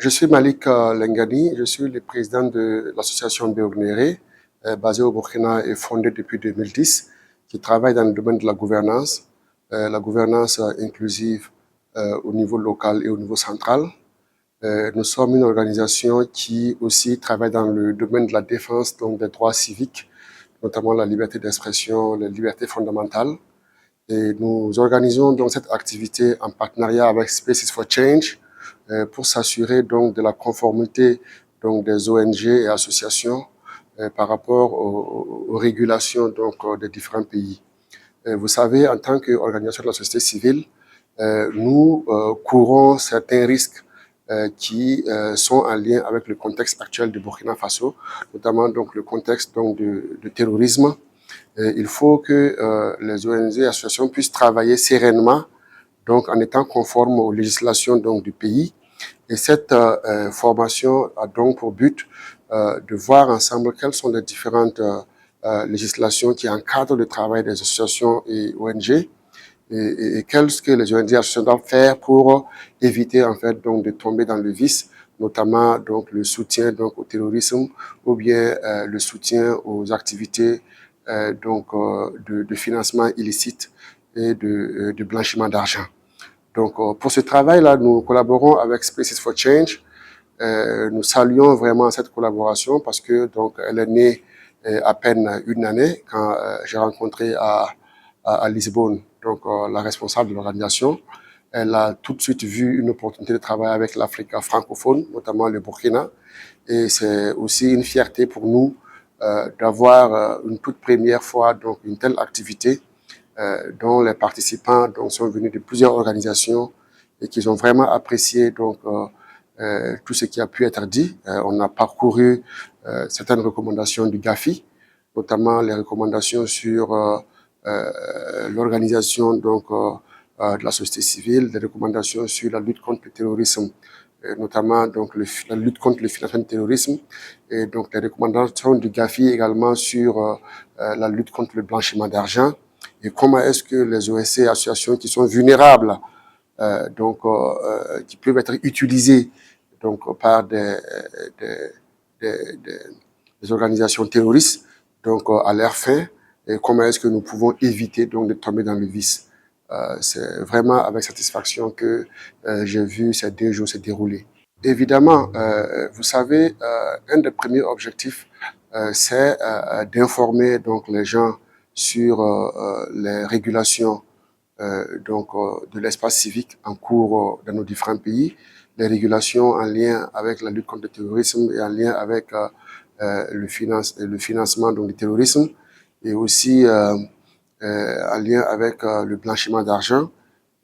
Je suis Malik Lengani, je suis le président de l'association Béognéré, basée au Burkina et fondée depuis 2010, qui travaille dans le domaine de la gouvernance inclusive au niveau local et au niveau central. Nous sommes une organisation qui aussi travaille dans le domaine de la défense donc des droits civiques, notamment la liberté d'expression, les libertés fondamentales. Et nous organisons donc cette activité en partenariat avec Spaces for Change pour s'assurer donc de la conformité donc des ONG et associations par rapport aux régulations donc des différents pays. Vous savez, en tant qu'organisation de la société civile, nous courons certains risques qui sont en lien avec le contexte actuel du Burkina Faso, notamment donc le contexte donc de terrorisme. Il faut que les ONG et associations puissent travailler sereinement, donc en étant conformes aux législations donc du pays. Et cette formation a donc pour but de voir ensemble quelles sont les différentes législations qui encadrent le travail des associations et ONG et qu'est-ce que les ONG et associations doivent faire pour éviter en fait donc de tomber dans le vice, notamment donc le soutien donc au terrorisme ou bien le soutien aux activités de financement illicite et de blanchiment d'argent. Donc, pour ce travail-là, nous collaborons avec Spaces for Change. Nous saluons vraiment cette collaboration parce que donc elle est née à peine une année quand j'ai rencontré à Lisbonne donc la responsable de l'organisation. Elle a tout de suite vu une opportunité de travailler avec l'Afrique francophone, notamment le Burkina. Et c'est aussi une fierté pour nous d'avoir une toute première fois donc une telle activité dont les participants donc, sont venus de plusieurs organisations et qui ont vraiment apprécié donc, tout ce qui a pu être dit. On a parcouru certaines recommandations du GAFI, notamment les recommandations sur l'organisation donc, de la société civile, des recommandations sur la lutte contre le terrorisme, notamment donc, la lutte contre le financement du terrorisme, et donc les recommandations du GAFI également sur la lutte contre le blanchiment d'argent, et comment est-ce que les OSC et associations qui sont vulnérables, qui peuvent être utilisées donc, par des organisations terroristes donc, à leur fin, et comment est-ce que nous pouvons éviter donc, de tomber dans le vice. C'est vraiment avec satisfaction que j'ai vu ces 2 jours se dérouler. Évidemment, vous savez, un des premiers objectifs, c'est d'informer donc les gens sur les régulations de l'espace civique en cours dans nos différents pays, les régulations en lien avec la lutte contre le terrorisme et en lien avec le financement donc, du terrorisme, et aussi en lien avec le blanchiment d'argent.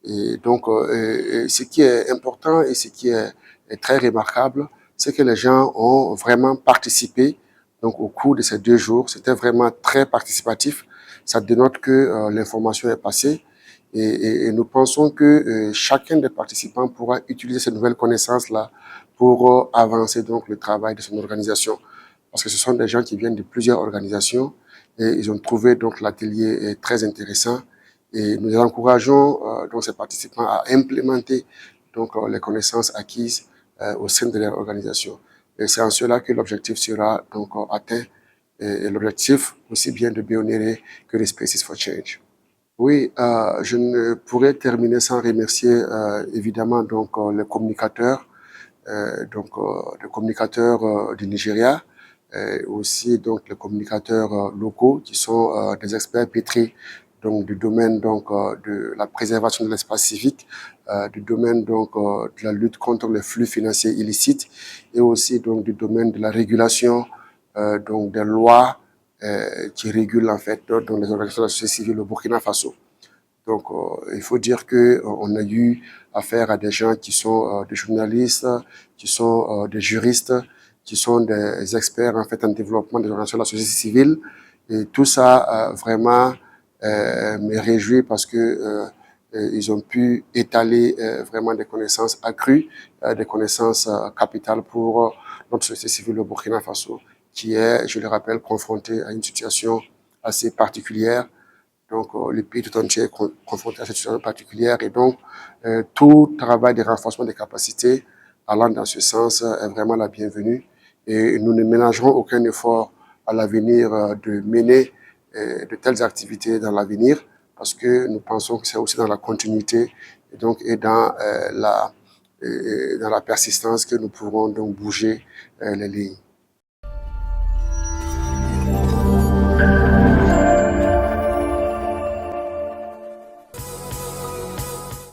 Et donc, ce qui est important et ce qui est très remarquable, c'est que les gens ont vraiment participé donc, au cours de ces 2 jours. C'était vraiment très participatif. Ça dénote que l'information est passée. Et nous pensons que chacun des participants pourra utiliser ces nouvelles connaissances-là pour avancer donc le travail de son organisation. Parce que ce sont des gens qui viennent de plusieurs organisations et ils ont trouvé donc l'atelier très intéressant. Et nous encourageons donc ces participants à implémenter donc les connaissances acquises au sein de leur organisation. Et c'est en cela que l'objectif sera donc atteint, et l'objectif aussi bien de Béognéré que de Spaces for Change. Oui, je ne pourrais terminer sans remercier évidemment donc les communicateurs, du Nigeria, aussi donc les communicateurs locaux qui sont des experts pétris donc du domaine donc de la préservation de l'espace civique, du domaine donc de la lutte contre les flux financiers illicites et aussi donc du domaine de la régulation donc des lois qui régulent en fait donc les organisations de la société civile au Burkina Faso. Donc, il faut dire que on a eu affaire à des gens qui sont des journalistes, qui sont des juristes, qui sont des experts en fait en développement des organisations de la société civile. Et tout ça vraiment me réjouit parce que ils ont pu étaler vraiment des connaissances accrues, des connaissances capitales pour notre société civile au Burkina Faso, qui est, je le rappelle, confrontée à une situation assez particulière. Donc, le pays tout entier est confronté à cette situation particulière et donc, tout travail de renforcement des capacités allant dans ce sens est vraiment la bienvenue. Et nous ne ménagerons aucun effort à l'avenir de mener de telles activités dans l'avenir, parce que nous pensons que c'est aussi dans la continuité et dans la persistance que nous pourrons donc bouger les lignes.